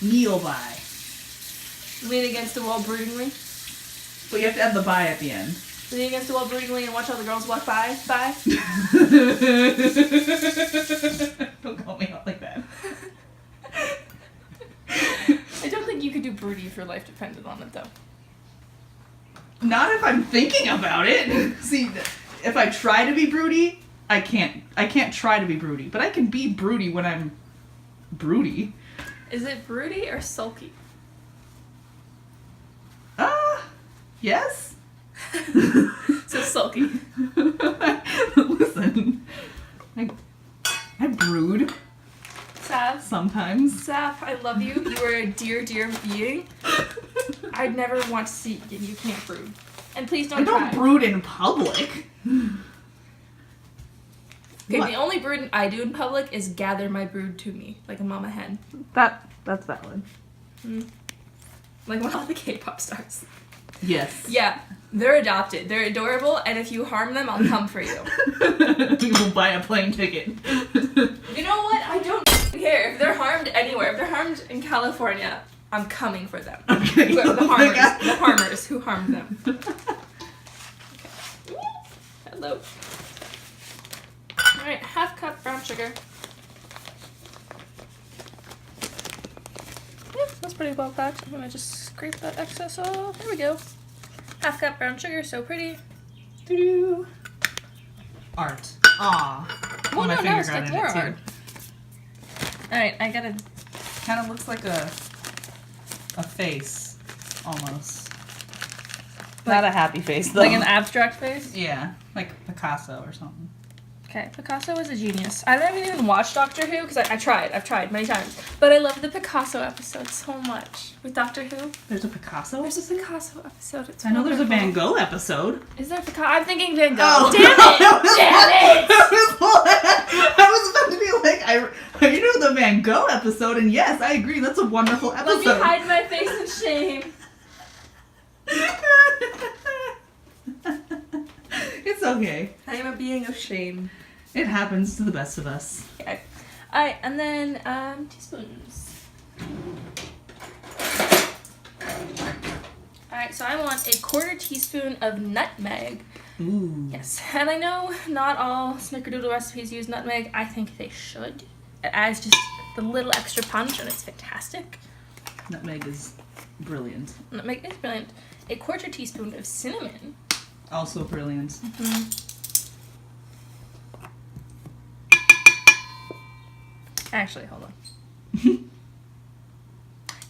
Kneel by. Lean against the wall broodingly. But you have to add the by at the end. Lean against the wall broodingly and watch all the girls walk by. Bye. Don't call me out like that. I don't think you could do broody if your life depended on it, though. Not if I'm thinking about it. See, if I try to be broody, I can't try to be broody. But I can be broody when I'm broody. Is it broody or sulky? Yes. So sulky. Listen, I brood Sav. sometimes. Sav, I love you. You are a dear, dear being. I'd never want to see you. You can't brood. And please don't I don't try. brood in public. Okay, What? the only brood I do in public is gather my brood to me, like a mama hen. That's valid. Like one of the K-pop stars. Yes. Yeah, they're adopted. They're adorable, and if you harm them, I'll come for you. You will buy a plane ticket. You know what? I don't care. If they're harmed anywhere, if they're harmed in California, I'm coming for them. Okay. Whoever the Oh my harmers. God. The harmers who harmed them. Okay. Hello. Alright, 1/2 cup brown sugar. Yep, that's pretty well packed. I'm gonna just scrape that excess off. There we go. 1/2 cup brown sugar, so pretty. Doo-doo. Art. Aw. Oh, My no, finger no, it's got like in more it too. art. Alright, I gotta. Kind of looks like a face, almost. Not a happy face though. Like an abstract face? Yeah, like Picasso or something. Okay, Picasso was a genius. I haven't even watched Doctor Who because I've tried many times. But I love the Picasso episode so much. With Doctor Who, There's a Picasso? there's a Picasso episode. It's I know there's a wonderful. Van Gogh episode. Is there Picasso? I'm thinking Van Gogh. Oh, Damn it! Damn it! I was about to be like, you know the Van Gogh episode, and yes, I agree, that's a wonderful Let me episode. hide my face in shame. It's okay. I am a being of shame. It happens to the best of us. Okay. Alright, and then teaspoons. Alright, so I want a 1/4 teaspoon of nutmeg. Ooh. Yes, and I know not all Snickerdoodle recipes use nutmeg. I think they should. It adds just the little extra punch, and it's fantastic. Nutmeg is brilliant. Nutmeg is brilliant. A 1/4 teaspoon of cinnamon. Also brilliant. Actually, hold on.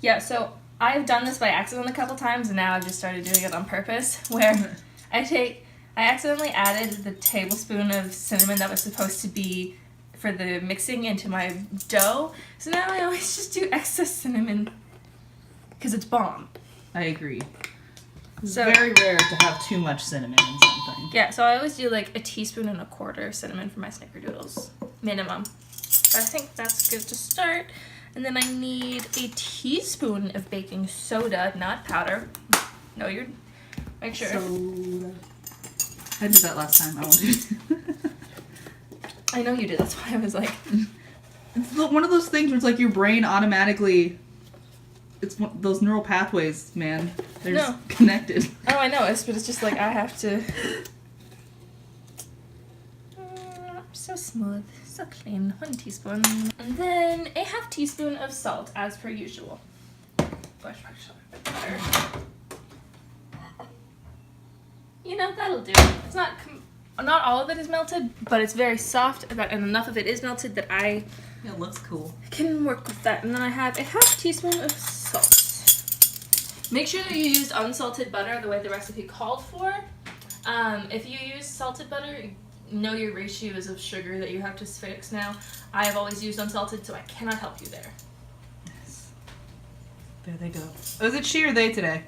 Yeah, so I've done this by accident a couple times, and now I've just started doing it on purpose, where I accidentally added the tablespoon of cinnamon that was supposed to be for the mixing into my dough. So now I always just do excess cinnamon because it's bomb. I agree. It's So- very rare to have too much cinnamon in something. Yeah, so I always do like a teaspoon and a 1/4 cinnamon for my Snickerdoodles, minimum. But I think that's good to start. And then I need a teaspoon of baking soda, not powder. No, you're. Make sure. Soda. I did that last time. I won't do it. I know you did. That's why I was like. It's one of those things where it's like your brain automatically. It's those neural pathways, man. They're No. just connected. Oh, I know it, but it's just like I have to. So smooth, so clean. 1 teaspoon, and then a 1/2 teaspoon of salt, as per usual. Butter. You know, that'll do. It's not all of it is melted, but it's very soft, and enough of it is melted that I It looks cool. can work with that. And then I have a 1/2 teaspoon of salt. Make sure that you used unsalted butter the way the recipe called for. If you use salted butter, know your ratios of sugar that you have to fix now. I have always used unsalted, so I cannot help you there. Yes. There they go. Was it she or they today?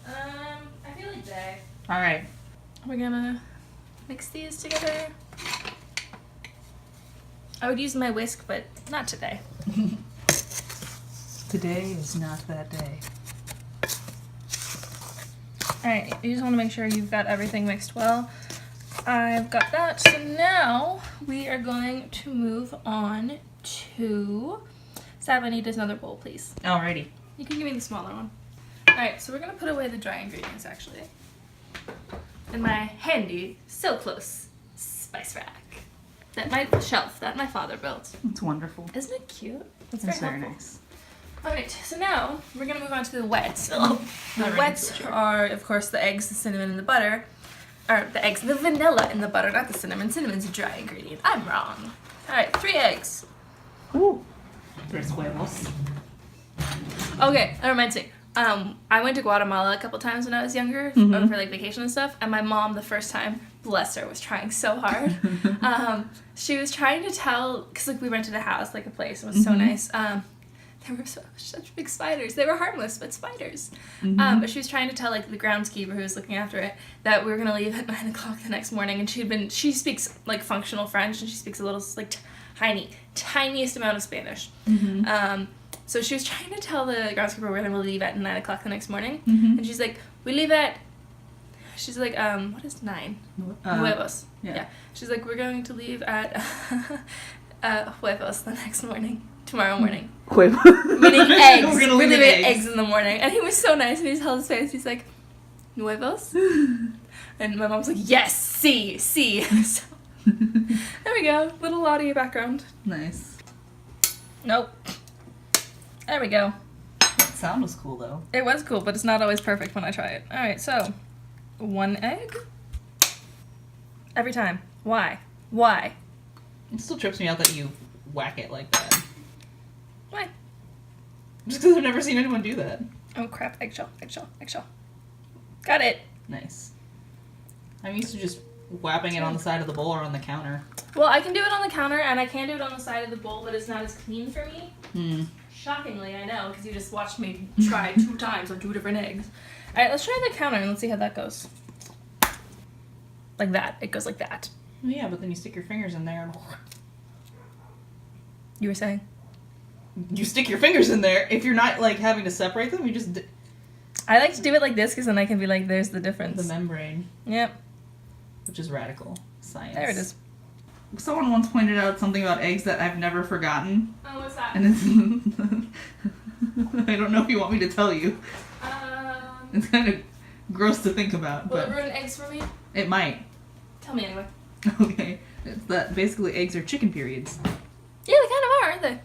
I feel like they. All right. We're gonna mix these together. I would use my whisk, but not today. Today is not that day. Alright, you just want to make sure you've got everything mixed well. I've got that. So now we are going to move on to Sab, I need another bowl, please. Alrighty. You can give me the smaller one. Alright, so we're gonna put away the dry ingredients, actually. In my handy, so close spice rack. That my shelf that my father built. It's wonderful. Isn't it cute? It's It's very very helpful. nice. Alright, so now we're gonna move on to the wets. The wets are, of course, the eggs, the cinnamon, and the butter. Or the eggs, the vanilla in the butter, not the cinnamon. Cinnamon's a dry ingredient. I'm wrong. Alright, 3 eggs. Ooh. Tres huevos. Okay, that reminds me. I went to Guatemala a couple times when I was younger for like vacation and stuff, and my mom the first time, bless her, was trying so hard. She was trying to tell, because like we rented a house, like a place, it was so nice. There were such big spiders. They were harmless, but spiders. But she was trying to tell like the groundskeeper who was looking after it that we were gonna leave at 9 o'clock the next morning, and she speaks like functional French, and she speaks a little like tiniest amount of Spanish. So she was trying to tell the groundskeeper we're gonna leave at 9 o'clock the next morning, and she's like, we leave at. She's like, what is 9? Huevos. Yeah. She's like, we're going to leave at huevos the next morning. Tomorrow morning. Meaning eggs. We're gonna leave leave at eggs. eggs in the morning. And he was so nice, and he just held his face. He's like, nuevos? And my mom's like, yes, see. So, there we go. Little audio background. Nice. Nope. There we go. That sound was cool though. It was cool, but it's not always perfect when I try it. Alright, so 1 egg. Every time. Why? It still trips me out that you whack it like that. Why? Just because I've never seen anyone do that. Oh crap, eggshell. Got it. Nice. I'm used to just whapping it on the side of the bowl or on the counter. Well, I can do it on the counter, and I can do it on the side of the bowl, but it's not as clean for me. Shockingly, I know, because you just watched me try 2 times on 2 different eggs. Alright, let's try the counter, and let's see how that goes. Like that. It goes like that. Yeah, but then you stick your fingers in there and... You were saying? You stick your fingers in there. If you're not, like, having to separate them, you just... I like to do it like this, because then I can be like, there's the difference. The membrane. Yep. Which is radical science. There it is. Someone once pointed out something about eggs that I've never forgotten. Oh, what's that? And it's... I don't know if you want me to tell you. It's kind of gross to think about, Will but... it ruin eggs for me? It might. Tell me anyway. Okay. It's that basically eggs are chicken periods. Yeah, they kind of are, aren't they?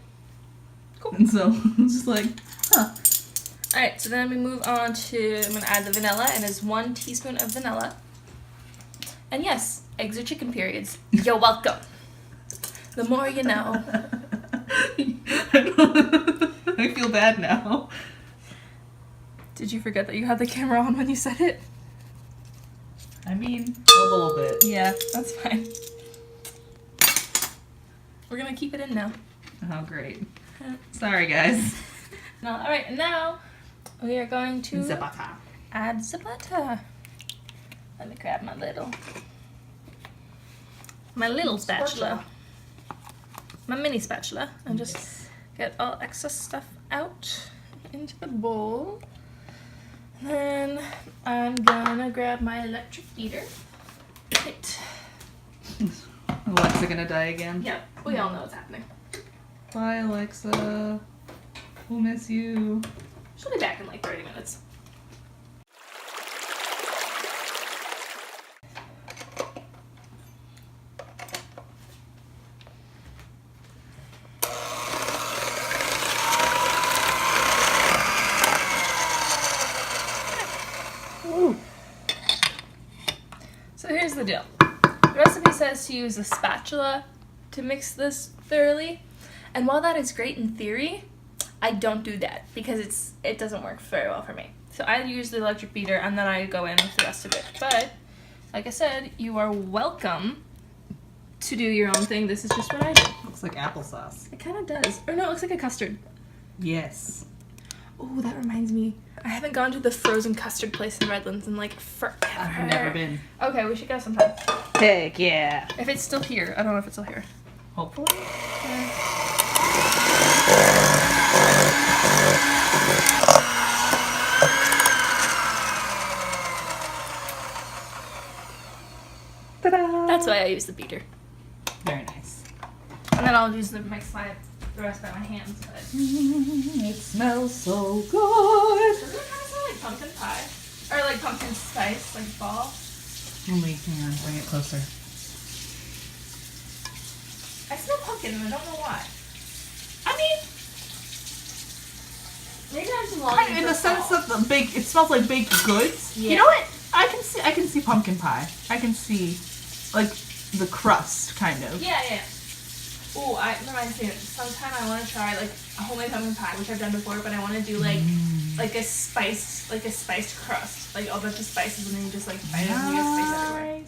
Cool. And so, it's just like, huh. Alright, so then we move on to, I'm going to add the vanilla, and it's 1 teaspoon of vanilla. And yes, eggs are chicken periods. You're welcome. The more you know. I feel bad now. Did you forget that you had the camera on when you said it? I mean, a little bit. Yeah, that's fine. We're going to keep it in now. Oh, great. Sorry, guys. No, alright, and now we are going to Zapata. add the butter. Let me grab my little spatula. My mini spatula. And just get all excess stuff out into the bowl. Then I'm gonna grab my electric beater. Right. Alexa gonna die again? Yep, we all know what's happening. Bye, Alexa. We'll miss you. She'll be back in like 30 minutes. So here's the deal. The recipe says to use a spatula to mix this thoroughly. And while that is great in theory, I don't do that because it doesn't work very well for me. So I use the electric beater and then I go in with the rest of it. But, like I said, you are welcome to do your own thing. This is just what I do. Looks like applesauce. It kind of does. Or no, it looks like a custard. Yes. Oh, that reminds me. I haven't gone to the frozen custard place in Redlands in like forever. I've never been. Okay, we should go sometime. Heck yeah. If it's still here. I don't know if it's still here. Hopefully. Ta-da! That's why I use the beater. Very nice. And then I'll use the mix my the rest by my hands, but... It smells so good. Doesn't it kind of smell like pumpkin pie? Or like pumpkin spice, like fall? Let me, hang on, bring it closer. I smell pumpkin and I don't know why. I mean... Maybe I'm too long In the sense of the it smells like baked goods. Yeah. You know what? I can see pumpkin pie. I can see, like, the crust, kind of. Yeah, yeah. Ooh, that reminds me. Sometime I want to try like a homemade pumpkin pie, which I've done before, but I want to do like a spiced crust, like a bunch of spices, and then you just like bite it and you get spice everywhere.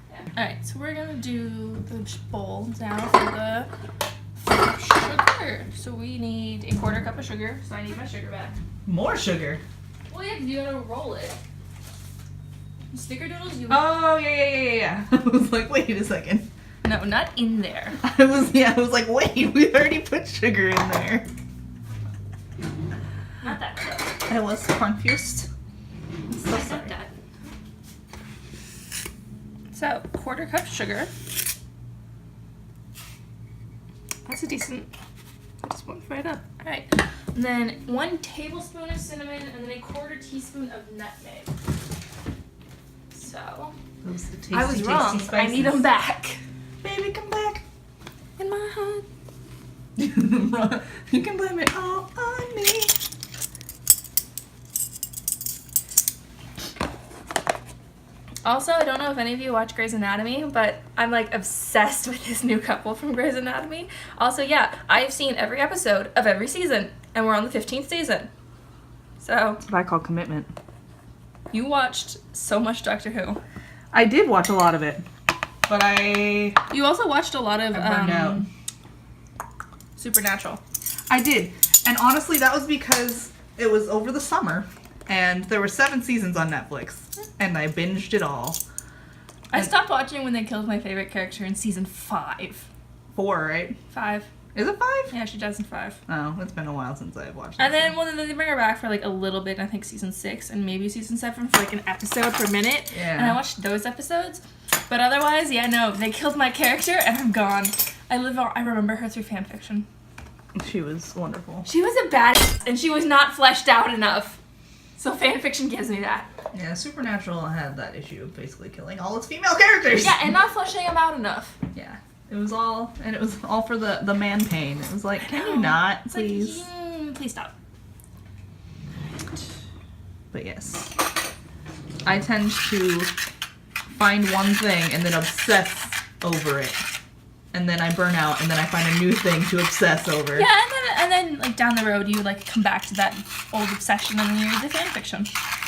Yeah. All right, so we're gonna do the bowl now for the sugar. So we need a 1/4 cup of sugar. So I need my sugar back. More sugar. Well, yeah, 'cause you gotta roll it. Snickerdoodles, you. Oh yeah. I was like, wait a second. No, not in there. I was like, wait, we already put sugar in there. Not that close. I was confused. I'm so Not sorry. that. So, 1/4 cup sugar. That's a decent. I just went right up. All right. And then 1 tablespoon of cinnamon, and then a 1/4 teaspoon of nutmeg. So, Those are the tasty, I was wrong. tasty I need them back. Baby, come back. In my heart. You can blame it all on me. Also, I don't know if any of you watch Grey's Anatomy, but I'm like obsessed with this new couple from Grey's Anatomy. Also, yeah, I've seen every episode of every season, and we're on the 15th season. So, That's what I call commitment. you watched so much Doctor Who. I did watch a lot of it, but You also watched a lot of I burned out. Supernatural. I did. And honestly, that was because it was over the summer, and there were 7 seasons on Netflix, and I binged it all. I stopped watching when they killed my favorite character in season 5. 4, right? 5. Is it 5? Yeah, she dies in 5. Oh, it's been a while since I've watched it. And then, well, then they bring her back for like a little bit, I think season 6 and maybe season 7 for like an episode per minute. Yeah. And I watched those episodes. But otherwise, yeah, no, they killed my character and I'm gone. I remember her through fanfiction. She was wonderful. She was a badass and she was not fleshed out enough. So fanfiction gives me that. Yeah, Supernatural had that issue of basically killing all its female characters. Yeah, and not fleshing them out enough. Yeah. It was all for the man pain. It was like, can you not, It's please? like, please stop. But yes. I tend to find one thing and then obsess over it. And then I burn out, and then I find a new thing to obsess over. Yeah, and then like down the road, you like come back to that old obsession, and then you read the fanfiction,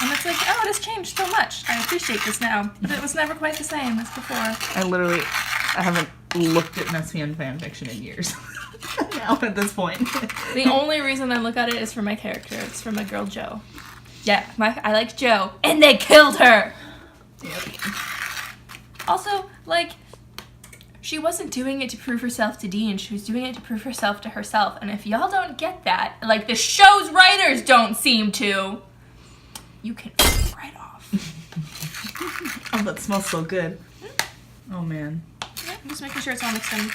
and it's like, oh, it has changed so much. I appreciate this now, but it was never quite the same as before. I haven't looked at Messian fanfiction in years. Now at this point. The only reason I look at it is for my character. It's for my girl Jo. Yeah, I like Jo, and they killed her. Yep. Also, like, she wasn't doing it to prove herself to Dean. She was doing it to prove herself to herself. And if y'all don't get that, like the show's writers don't seem to, you can f right off. Oh, that smells so good. Oh, man. Yeah, I'm just making sure it's all mixed in.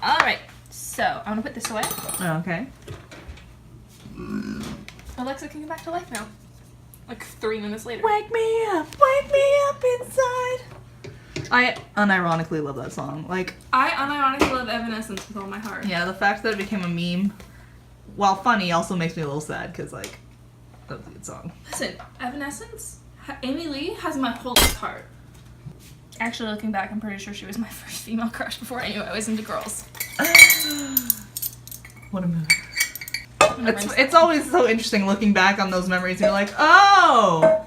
All right, so I'm gonna put this away. Okay. Alexa can come back to life now. Like 3 minutes later. Wake me up inside. I unironically love that song. Like, I unironically love Evanescence with all my heart. yeah, the fact that it became a meme, while funny, also makes me a little sad because, like, that was a good song. Listen, Evanescence, Amy Lee has my whole heart. Actually, looking back, I'm pretty sure she was my first female crush before I knew I was into girls. What a movie. It's always so interesting looking back on those memories and you're like, oh!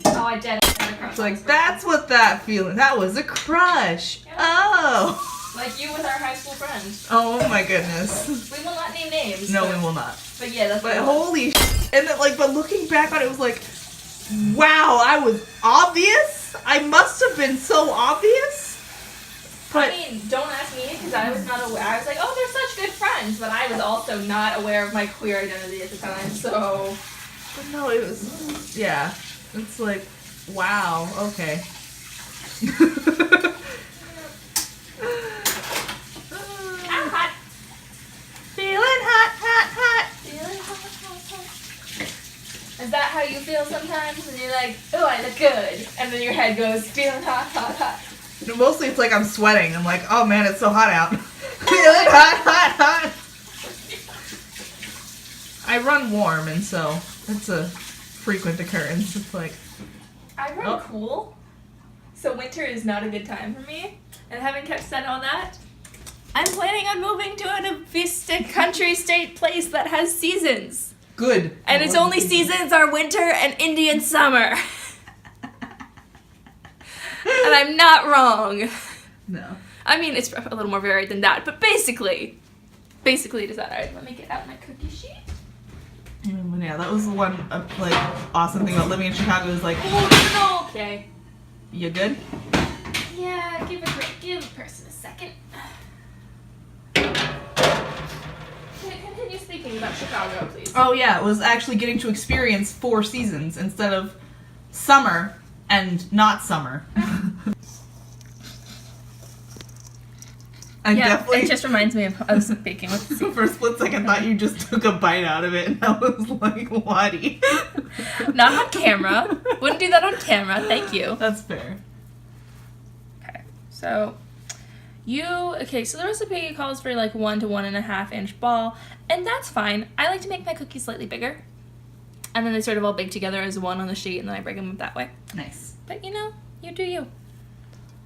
Oh, I did. It's like, that's what that feeling, that was a crush. Yeah. Oh! Like you with our high school friend. Oh my goodness. We will not name names. No, but, we will not. But yeah, that's But what it was. holy sh**. And then, like, but looking back on it, it was like, wow, I was obvious? I must have been so obvious? But, I mean, don't ask me because I was not aware. I was like, oh, they're such good friends, but I was also not aware of my queer identity at the time, so... but no, it was, yeah. It's like, wow, okay. I'm hot. Is that how you feel sometimes when you're like, oh, I look good, and then your head goes, feeling hot, hot, hot? Mostly it's like I'm sweating. I'm like, oh man, it's so hot out. Feeling hot, hot, hot. I run warm, and so it's a frequent occurrence. It's like... I run cool, so winter is not a good time for me. And having kept said all that, I'm planning on moving to a Vista country state place that has seasons. Good. And its only seasons are winter and Indian summer. And I'm not wrong. No. I mean, it's a little more varied than that, but basically it is that. Alright, let me get out my cookie sheet. Yeah, that was the one like awesome thing about living in Chicago is like, Oh, no. Okay. You good? Yeah, give a person a second. Continue speaking about Chicago, please. Oh yeah, it was actually getting to experience 4 seasons instead of summer and not summer. It just reminds me of us baking with the for a split second thought you just took a bite out of it and I was like, whatty? Not on camera. Wouldn't do that on camera, thank you. That's fair. Okay, so so the recipe calls for like 1 to 1.5 inch ball, and that's fine. I like to make my cookies slightly bigger, and then they sort of all bake together as one on the sheet, and then I break them up that way. Nice. But you know, you do you.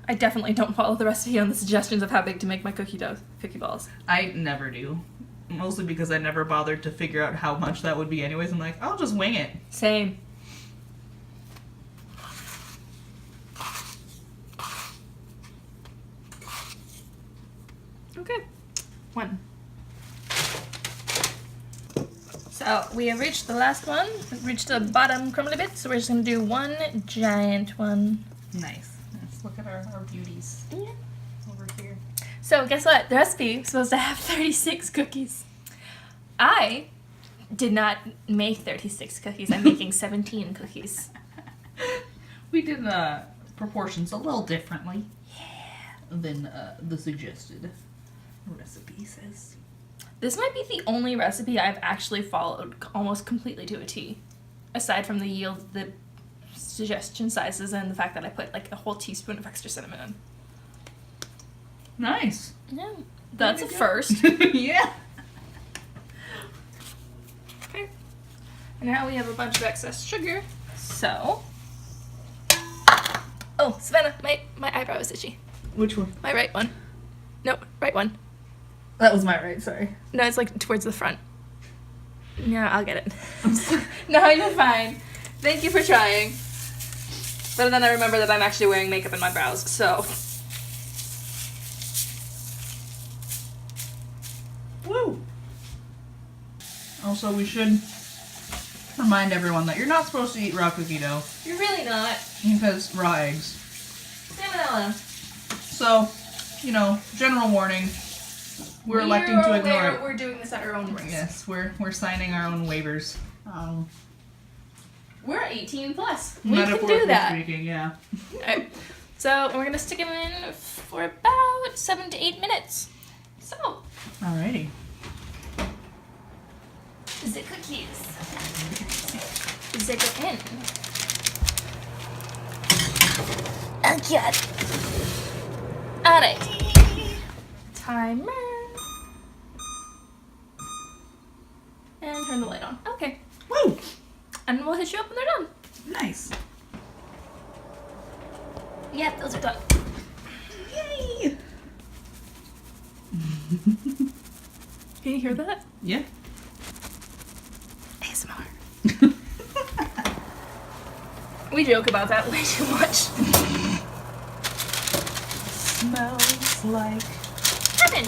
I definitely don't follow the recipe on the suggestions of how big to make my cookie balls. I never do. Mostly because I never bothered to figure out how much that would be anyways. I'm like, I'll just wing it. Same. Okay. 1. So we have reached the last one. We've reached the bottom crumbly bit, so we're just going to do 1 giant one. Nice. Let's look at our beauties. Yeah. Over here. So guess what? The recipe was supposed to have 36 cookies. I did not make 36 cookies. I'm making 17 cookies. We did proportions a little differently than the suggested recipe says. This might be the only recipe I've actually followed almost completely to a T. Aside from the suggestion sizes and the fact that I put like a whole teaspoon of extra cinnamon in. Nice. Yeah. That's a first. Yeah. Okay. And now we have a bunch of excess sugar. So. Oh, Savannah, my eyebrow is itchy. Which one? My right one. No, right one. That was my right, sorry. No, it's like towards the front. No, I'll get it. No, you're fine. Thank you for trying. But then I remember that I'm actually wearing makeup in my brows, so. Woo! Also, we should remind everyone that you're not supposed to eat raw cookie dough. You're really not. Because raw eggs. Salmonella. So, you know, general warning. We're electing to ignore it. We're doing this at our own risk. Yes, we're signing our own waivers. We're 18 plus. We can do Metaphorically that. speaking, yeah. Alright. So we're gonna stick them in for about 7 to 8 minutes. So. Alrighty. The cookies. They go in. Oh god. Alright. Timer. And turn the light on. Okay. Woo! And we'll hit you up when they're done. Nice. Yep, those are done. Yay! Can you hear that? Yeah. ASMR. We joke about that way too much. Smells like Heaven.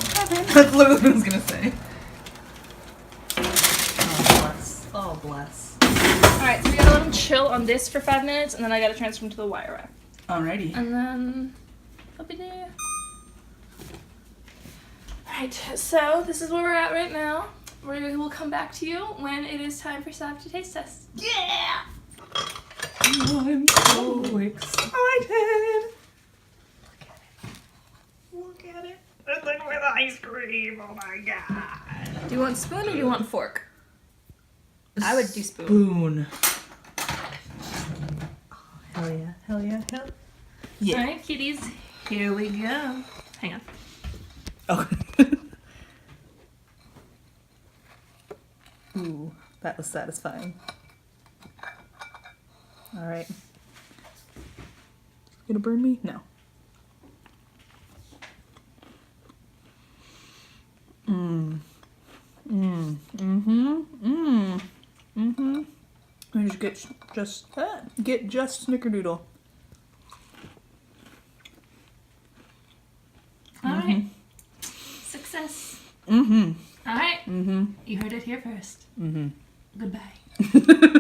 That's literally what I was gonna say. Oh bless. Oh bless. Alright, so we gotta let them chill on this for 5 minutes, and then I gotta transfer them to the wire rack. Alrighty. And then they'll be there. Alright, so this is where we're at right now. We will come back to you when it is time for Sab to taste test. Yeah! I'm so excited. Look at it. And then with ice cream. Oh my god. Do you want spoon or do you want fork? I would do spoon. Spoon. Hell yeah, hell yeah, hell. All right, kitties, here we go. Hang on. Oh. Ooh, that was satisfying. All right. Gonna burn me? No. I get just Snickerdoodle. All right. Success. All right. You heard it here first. Goodbye.